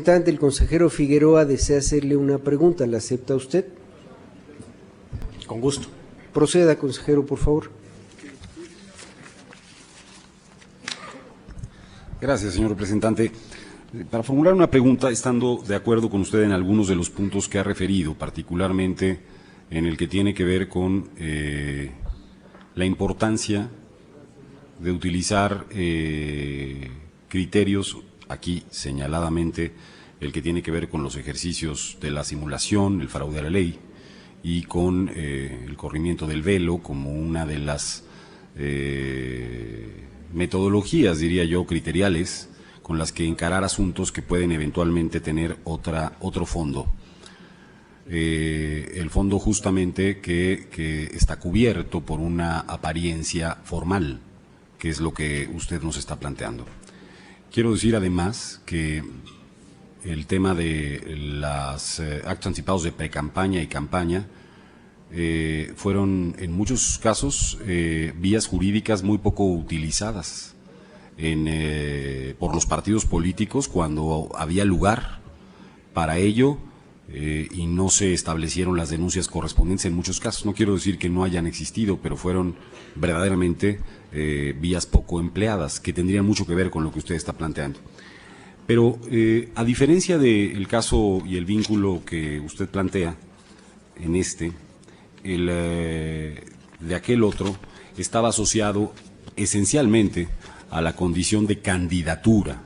El consejero Figueroa desea hacerle una pregunta. ¿La acepta usted? Con gusto. Proceda, consejero, por favor. Gracias, señor representante. Para formular una pregunta, estando de acuerdo con usted en algunos de los puntos que ha referido, particularmente en el que tiene que ver con la importancia de utilizar criterios, aquí señaladamente el que tiene que ver con los ejercicios de la simulación, el fraude a la ley, y con el corrimiento del velo como una de las metodologías, diría yo, criteriales, con las que encarar asuntos que pueden eventualmente tener otro fondo. El fondo justamente que está cubierto por una apariencia formal, que es lo que usted nos está planteando. Quiero decir además que el tema de los actos anticipados de precampaña y campaña fueron en muchos casos vías jurídicas muy poco utilizadas por los partidos políticos cuando había lugar para ello y no se establecieron las denuncias correspondientes en muchos casos. No quiero decir que no hayan existido, pero fueron verdaderamente vías poco empleadas, que tendrían mucho que ver con lo que usted está planteando. Pero a diferencia del caso y el vínculo que usted plantea en de aquel otro estaba asociado esencialmente a la condición de candidatura.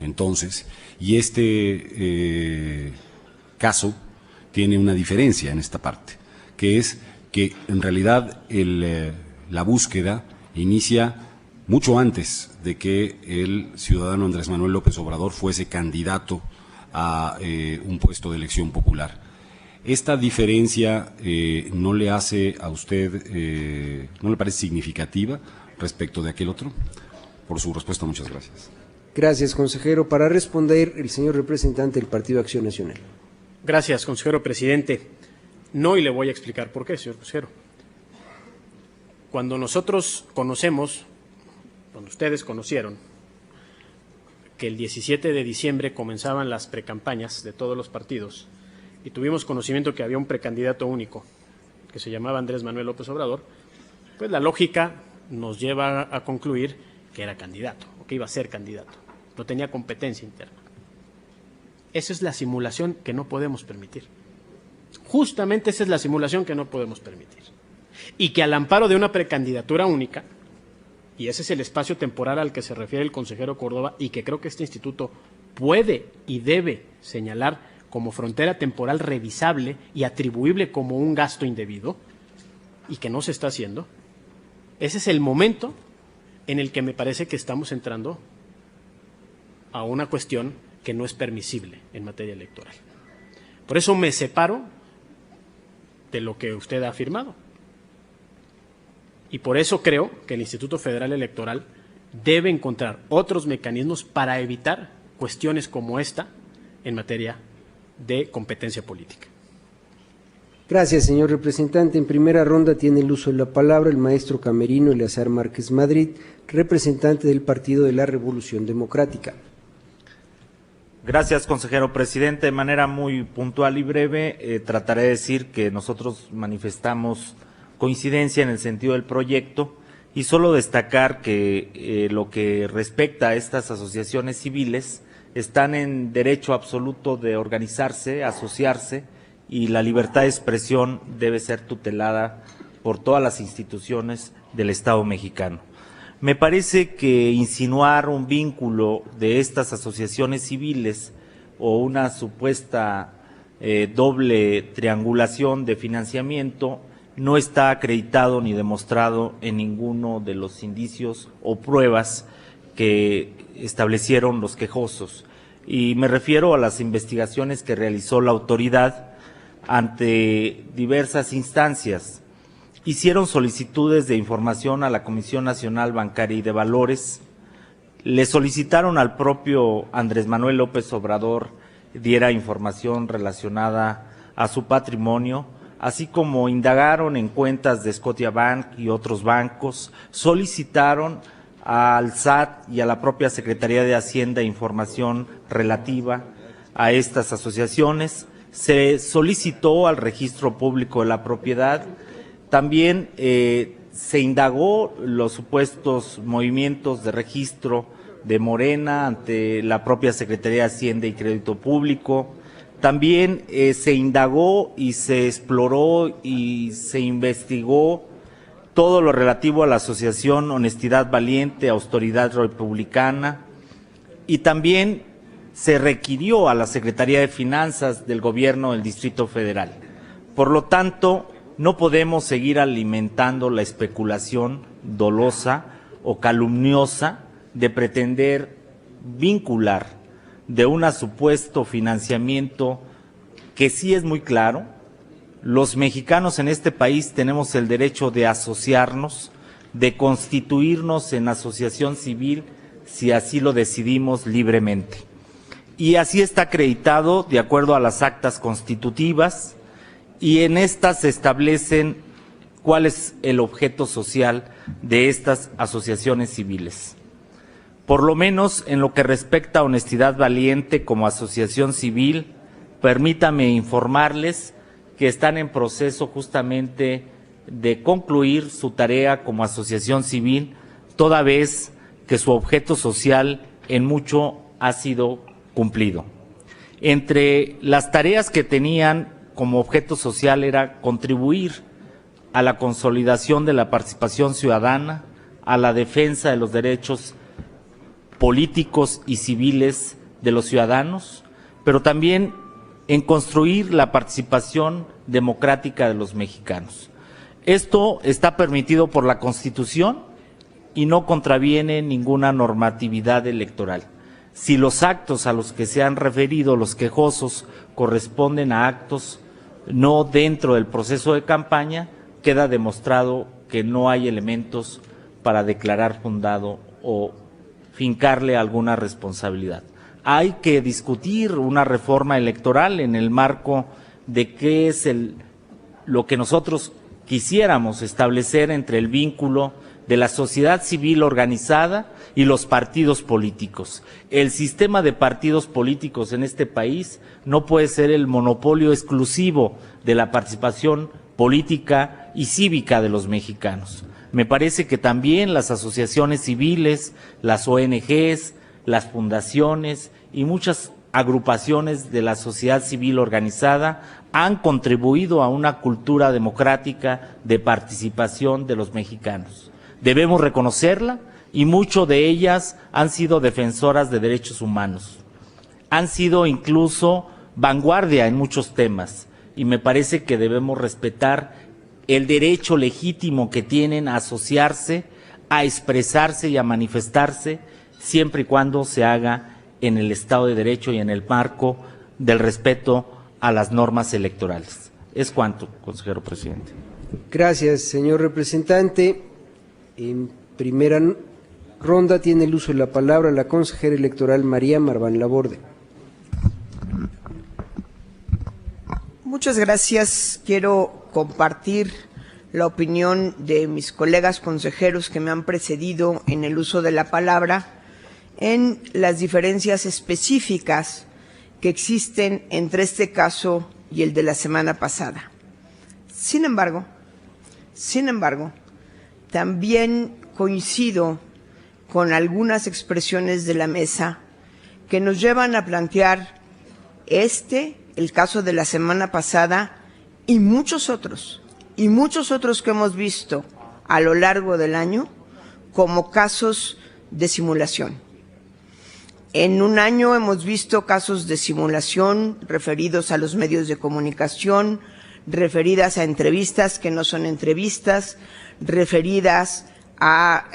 Entonces, y caso tiene una diferencia en esta parte, que es que en realidad la búsqueda inicia mucho antes de que el ciudadano Andrés Manuel López Obrador fuese candidato a un puesto de elección popular. ¿Esta diferencia no le hace a usted, no le parece significativa respecto de aquel otro? Por su respuesta, muchas gracias. Gracias, consejero. Para responder, el señor representante del Partido Acción Nacional. Gracias, consejero presidente. No, y le voy a explicar por qué, señor consejero. Cuando nosotros conocemos, cuando ustedes conocieron que el 17 de diciembre comenzaban las precampañas de todos los partidos y tuvimos conocimiento que había un precandidato único que se llamaba Andrés Manuel López Obrador, pues la lógica nos lleva a concluir que era candidato o que iba a ser candidato, no tenía competencia interna. Esa es la simulación que no podemos permitir. Justamente esa es la simulación que no podemos permitir. Y que al amparo de una precandidatura única, y ese es el espacio temporal al que se refiere el consejero Córdoba y que creo que este instituto puede y debe señalar como frontera temporal revisable y atribuible como un gasto indebido, y que no se está haciendo, ese es el momento en el que me parece que estamos entrando a una cuestión que no es permisible en materia electoral. Por eso me separo de lo que usted ha afirmado. Y por eso creo que el Instituto Federal Electoral debe encontrar otros mecanismos para evitar cuestiones como esta en materia de competencia política. Gracias, señor representante. En primera ronda tiene el uso de la palabra el maestro camerino Eleazar Márquez Madrid, representante del Partido de la Revolución Democrática. Gracias, consejero presidente. De manera muy puntual y breve, trataré de decir que nosotros manifestamos coincidencia en el sentido del proyecto y solo destacar que lo que respecta a estas asociaciones civiles están en derecho absoluto de organizarse, asociarse, y la libertad de expresión debe ser tutelada por todas las instituciones del Estado mexicano. Me parece que insinuar un vínculo de estas asociaciones civiles o una supuesta doble triangulación de financiamiento no está acreditado ni demostrado en ninguno de los indicios o pruebas que establecieron los quejosos. Y me refiero a las investigaciones que realizó la autoridad ante diversas instancias. Hicieron solicitudes de información a la Comisión Nacional Bancaria y de Valores, le solicitaron al propio Andrés Manuel López Obrador diera información relacionada a su patrimonio, así como indagaron en cuentas de Scotiabank y otros bancos, solicitaron al SAT y a la propia Secretaría de Hacienda información relativa a estas asociaciones, se solicitó al registro público de la propiedad, también se indagó los supuestos movimientos de registro de Morena ante la propia Secretaría de Hacienda y Crédito Público. También se indagó y se exploró y se investigó todo lo relativo a la Asociación Honestidad Valiente, Autoridad Republicana, y también se requirió a la Secretaría de Finanzas del Gobierno del Distrito Federal. Por lo tanto, no podemos seguir alimentando la especulación dolosa o calumniosa de pretender vincular de un supuesto financiamiento que sí es muy claro. Los mexicanos en este país tenemos el derecho de asociarnos, de constituirnos en asociación civil si así lo decidimos libremente. Y así está acreditado de acuerdo a las actas constitutivas, y en estas se establecen cuál es el objeto social de estas asociaciones civiles. Por lo menos en lo que respecta a Honestidad Valiente como asociación civil, permítame informarles que están en proceso justamente de concluir su tarea como asociación civil, toda vez que su objeto social en mucho ha sido cumplido. Entre las tareas que tenían como objeto social era contribuir a la consolidación de la participación ciudadana, a la defensa de los derechos políticos y civiles de los ciudadanos, pero también en construir la participación democrática de los mexicanos. Esto está permitido por la Constitución y no contraviene ninguna normatividad electoral. Si los actos a los que se han referido los quejosos corresponden a actos no dentro del proceso de campaña, queda demostrado que no hay elementos para declarar fundado o fincarle alguna responsabilidad. Hay que discutir una reforma electoral en el marco de qué es lo que nosotros quisiéramos establecer entre el vínculo de la sociedad civil organizada y los partidos políticos. El sistema de partidos políticos en este país no puede ser el monopolio exclusivo de la participación política y cívica de los mexicanos. Me parece que también las asociaciones civiles, las ONGs, las fundaciones y muchas agrupaciones de la sociedad civil organizada han contribuido a una cultura democrática de participación de los mexicanos. Debemos reconocerla, y muchas de ellas han sido defensoras de derechos humanos. Han sido incluso vanguardia en muchos temas, y me parece que debemos respetar el derecho legítimo que tienen a asociarse, a expresarse y a manifestarse, siempre y cuando se haga en el Estado de Derecho y en el marco del respeto a las normas electorales. Es cuanto, consejero presidente. Gracias, señor representante. En primera ronda tiene el uso de la palabra la consejera electoral María Marván Laborde. Muchas gracias. Quiero compartir la opinión de mis colegas consejeros que me han precedido en el uso de la palabra en las diferencias específicas que existen entre este caso y el de la semana pasada. Sin embargo, también coincido con algunas expresiones de la mesa que nos llevan a plantear el caso de la semana pasada y muchos otros que hemos visto a lo largo del año como casos de simulación. En un año hemos visto casos de simulación referidos a los medios de comunicación, referidas a entrevistas que no son entrevistas, referidas a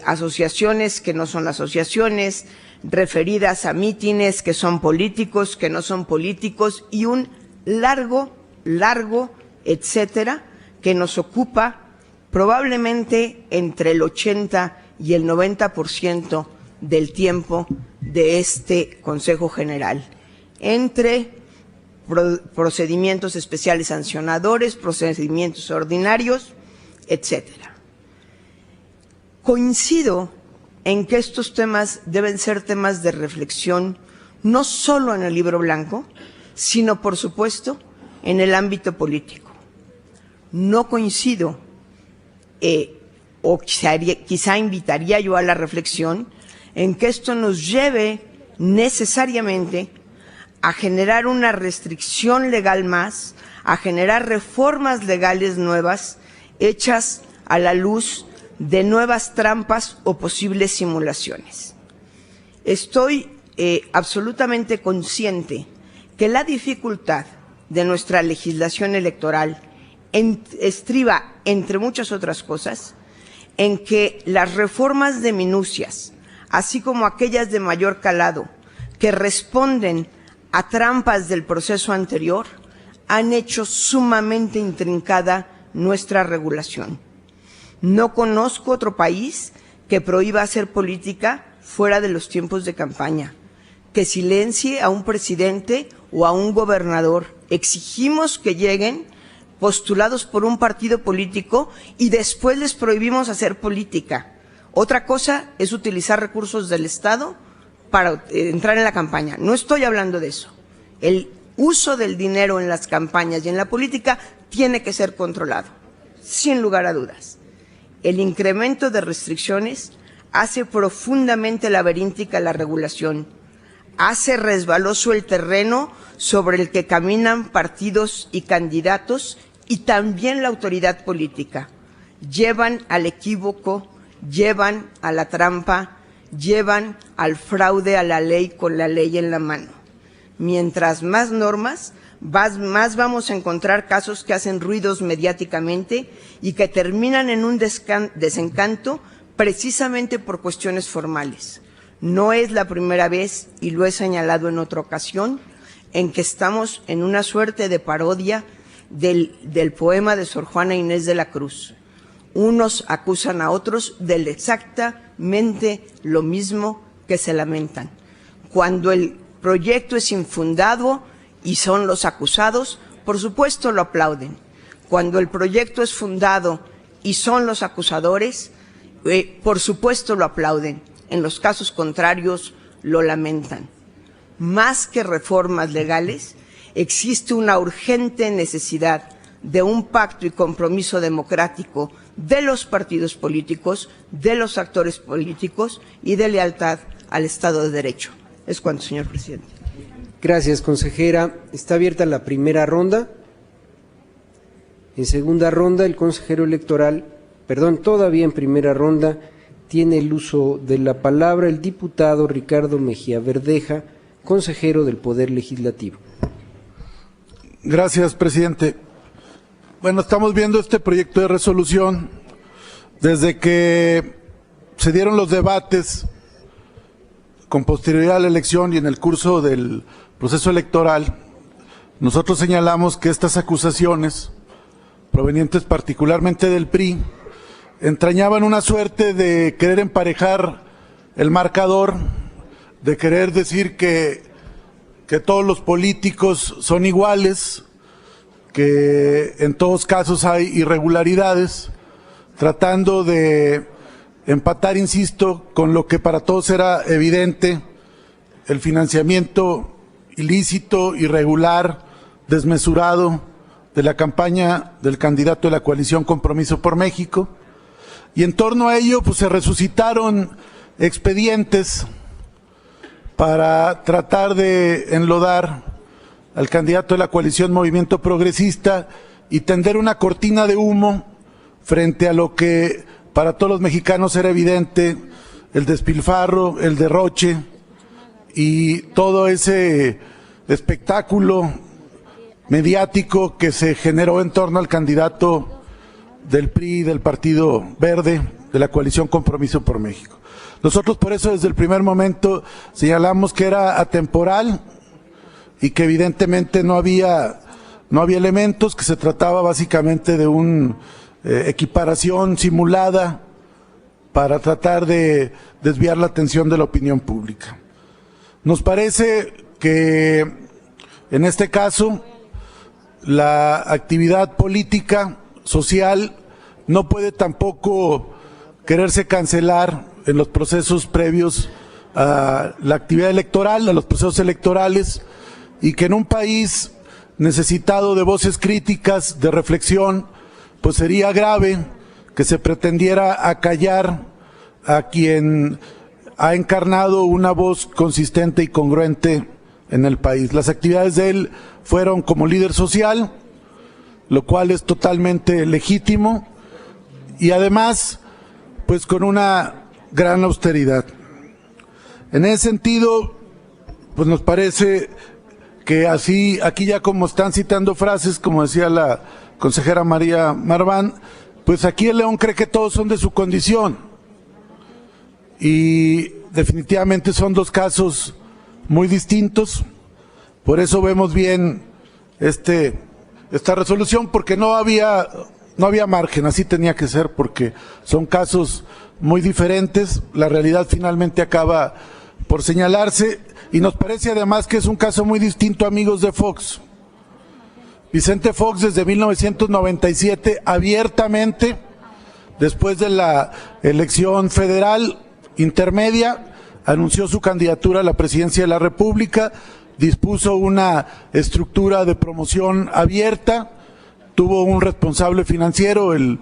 asociaciones que no son asociaciones, referidas a mítines que son políticos, que no son políticos, y un largo, etcétera, que nos ocupa probablemente entre el 80 y el 90% del tiempo de este Consejo General, entre procedimientos especiales sancionadores, procedimientos ordinarios, etcétera. Coincido en que estos temas deben ser temas de reflexión no solo en el libro blanco, sino, por supuesto, en el ámbito político. No coincido, o quizá invitaría yo a la reflexión, en que esto nos lleve necesariamente a generar una restricción legal más, a generar reformas legales nuevas hechas a la luz de nuevas trampas o posibles simulaciones. Estoy absolutamente consciente que la dificultad de nuestra legislación electoral estriba, entre muchas otras cosas, en que las reformas de minucias, así como aquellas de mayor calado, que responden a trampas del proceso anterior, han hecho sumamente intrincada nuestra regulación. No conozco otro país que prohíba hacer política fuera de los tiempos de campaña, que silencie a un presidente o a un gobernador. Exigimos que lleguen postulados por un partido político y después les prohibimos hacer política. Otra cosa es utilizar recursos del Estado para entrar en la campaña. No estoy hablando de eso. El uso del dinero en las campañas y en la política tiene que ser controlado, sin lugar a dudas. El incremento de restricciones hace profundamente laberíntica la regulación, hace resbaloso el terreno sobre el que caminan partidos y candidatos y también la autoridad política. Llevan al equívoco, llevan a la trampa, llevan al fraude a la ley con la ley en la mano. Mientras más normas, más vamos a encontrar casos que hacen ruidos mediáticamente y que terminan en un desencanto precisamente por cuestiones formales. No es la primera vez, y lo he señalado en otra ocasión, en que estamos en una suerte de parodia del poema de Sor Juana Inés de la Cruz. Unos acusan a otros de exactamente lo mismo que se lamentan. Cuando el proyecto es infundado y son los acusados, por supuesto lo aplauden. Cuando el proyecto es fundado y son los acusadores, por supuesto lo aplauden. En los casos contrarios lo lamentan. Más que reformas legales, existe una urgente necesidad de un pacto y compromiso democrático de los partidos políticos, de los actores políticos y de lealtad al Estado de Derecho. Es cuanto, señor presidente. Gracias, consejera. Está abierta la primera ronda. En segunda ronda, el consejero electoral, todavía en primera ronda, tiene el uso de la palabra el diputado Ricardo Mejía Verdeja, consejero del Poder Legislativo. Gracias, presidente. Bueno, estamos viendo este proyecto de resolución desde que se dieron los debates con posterioridad a la elección y en el curso del proceso electoral. Nosotros señalamos que estas acusaciones, provenientes particularmente del PRI, entrañaban una suerte de querer emparejar el marcador, de querer decir que todos los políticos son iguales, que en todos casos hay irregularidades, tratando de empatar, insisto, con lo que para todos era evidente, el financiamiento ilícito, irregular, desmesurado de la campaña del candidato de la coalición Compromiso por México. Y en torno a ello, pues se resucitaron expedientes para tratar de enlodar al candidato de la coalición Movimiento Progresista y tender una cortina de humo frente a lo que para todos los mexicanos era evidente, el despilfarro, el derroche y todo ese espectáculo mediático que se generó en torno al candidato del PRI, del Partido Verde, de la coalición Compromiso por México. Nosotros por eso desde el primer momento señalamos que era atemporal y que evidentemente no había elementos, que se trataba básicamente de una equiparación simulada para tratar de desviar la atención de la opinión pública. Nos parece que en este caso la actividad política, social, no puede tampoco quererse cancelar en los procesos previos a la actividad electoral, a los procesos electorales, y que en un país necesitado de voces críticas, de reflexión, pues sería grave que se pretendiera acallar a quien ha encarnado una voz consistente y congruente en el país. Las actividades de él fueron como líder social, lo cual es totalmente legítimo, y además, pues con una gran austeridad. En ese sentido, pues nos parece que así, aquí ya como están citando frases, como decía la consejera María Marván, pues aquí el León cree que todos son de su condición. Y definitivamente son dos casos muy distintos. Por eso vemos bien esta resolución, porque no había margen, así tenía que ser, porque son casos muy diferentes. La realidad finalmente acaba por señalarse, y nos parece además que es un caso muy distinto, amigos de Fox. Vicente Fox desde 1997 abiertamente, después de la elección federal intermedia, anunció su candidatura a la presidencia de la República, dispuso una estructura de promoción abierta, tuvo un responsable financiero, el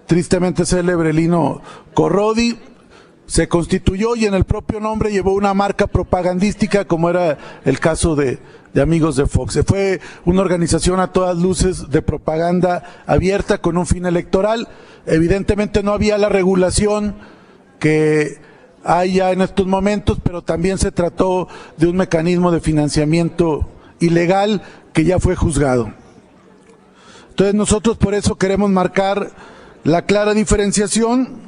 tristemente célebre Lino Corrodi, se constituyó y en el propio nombre llevó una marca propagandística, como era el caso de amigos de Fox. Fue una organización a todas luces de propaganda abierta con un fin electoral. Evidentemente no había la regulación que hay ya en estos momentos, pero también se trató de un mecanismo de financiamiento ilegal que ya fue juzgado. Entonces nosotros por eso queremos marcar la clara diferenciación.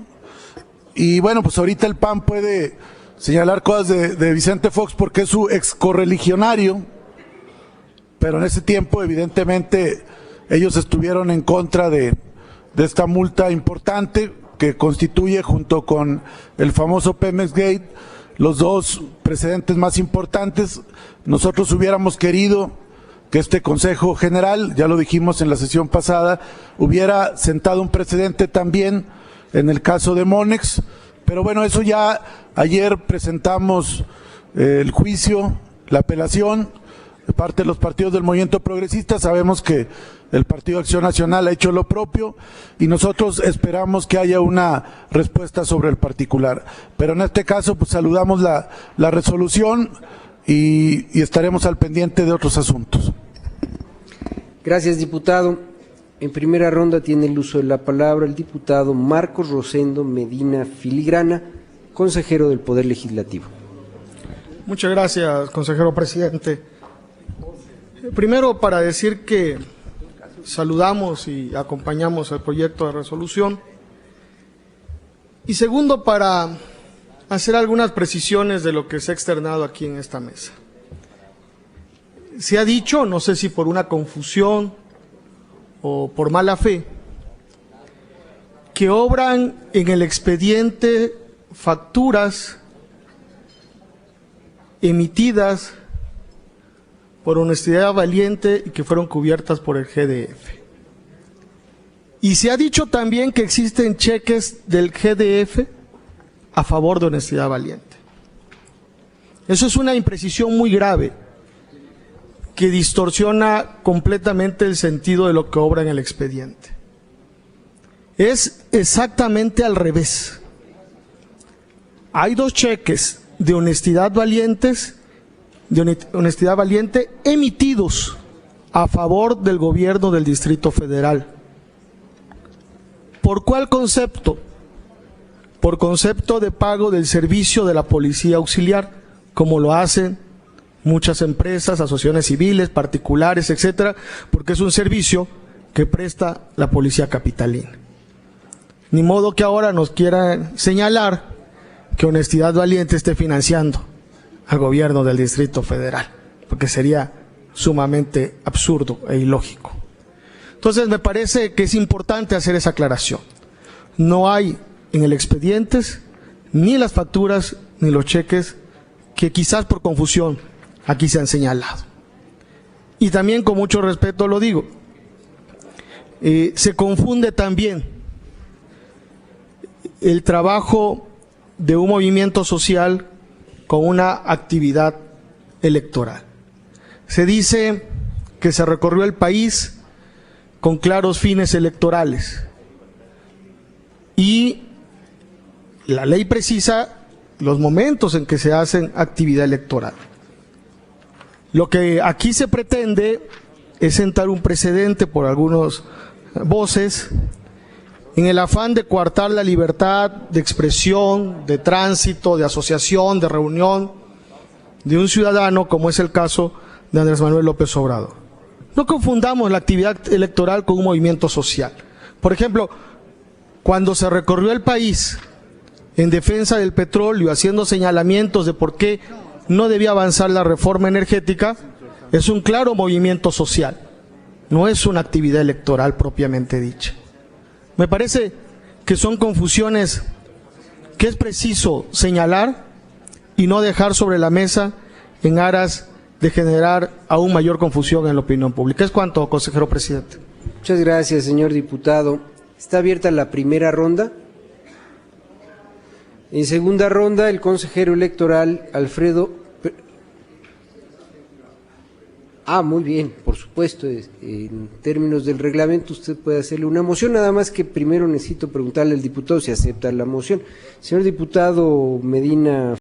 Y bueno, pues ahorita el PAN puede señalar cosas de Vicente Fox porque es su ex correligionario, pero en ese tiempo evidentemente ellos estuvieron en contra de esta multa importante que constituye, junto con el famoso Pemex Gate, los dos precedentes más importantes. Nosotros hubiéramos querido que este Consejo General, ya lo dijimos en la sesión pasada, hubiera sentado un precedente también en el caso de Monex, pero bueno, eso ya ayer presentamos el juicio, la apelación de parte de los partidos del Movimiento Progresista. Sabemos que el Partido Acción Nacional ha hecho lo propio y nosotros esperamos que haya una respuesta sobre el particular. Pero en este caso, pues saludamos la resolución y estaremos al pendiente de otros asuntos. Gracias, diputado. En primera ronda tiene el uso de la palabra el diputado Marcos Rosendo Medina Filigrana, consejero del Poder Legislativo. Muchas gracias, consejero presidente. Primero, para decir que saludamos y acompañamos el proyecto de resolución. Y segundo, para hacer algunas precisiones de lo que se ha externado aquí en esta mesa. Se ha dicho, no sé si por una confusión o por mala fe, que obran en el expediente facturas emitidas por Honestidad Valiente y que fueron cubiertas por el GDF. Y se ha dicho también que existen cheques del GDF a favor de Honestidad Valiente. Eso es una imprecisión muy grave que distorsiona completamente el sentido de lo que obra en el expediente. Es exactamente al revés. Hay dos cheques de Honestidad Valiente emitidos a favor del gobierno del Distrito Federal. ¿Por cuál concepto? Por concepto de pago del servicio de la Policía Auxiliar, como lo hacen muchas empresas, asociaciones civiles, particulares, etcétera, porque es un servicio que presta la Policía Capitalina. Ni modo que ahora nos quieran señalar que Honestidad Valiente esté financiando al gobierno del Distrito Federal, porque sería sumamente absurdo e ilógico. Entonces me parece que es importante hacer esa aclaración. No hay en el expediente ni las facturas ni los cheques que quizás por confusión aquí se han señalado. Y también con mucho respeto lo digo, se confunde también el trabajo de un movimiento social con una actividad electoral. Se dice que se recorrió el país con claros fines electorales y la ley precisa los momentos en que se hacen actividad electoral. Lo que aquí se pretende es sentar un precedente por algunas voces en el afán de coartar la libertad de expresión, de tránsito, de asociación, de reunión de un ciudadano, como es el caso de Andrés Manuel López Obrador. No confundamos la actividad electoral con un movimiento social. Por ejemplo, cuando se recorrió el país en defensa del petróleo, haciendo señalamientos de por qué no debía avanzar la reforma energética, es un claro movimiento social, no es una actividad electoral propiamente dicha. Me parece que son confusiones que es preciso señalar y no dejar sobre la mesa en aras de generar aún mayor confusión en la opinión pública. Es cuanto, consejero presidente. Muchas gracias, señor diputado. Está abierta la primera ronda. En segunda ronda, el consejero electoral Alfredo. Muy bien, por supuesto, en términos del reglamento usted puede hacerle una moción, nada más que primero necesito preguntarle al diputado si acepta la moción. Señor diputado Medina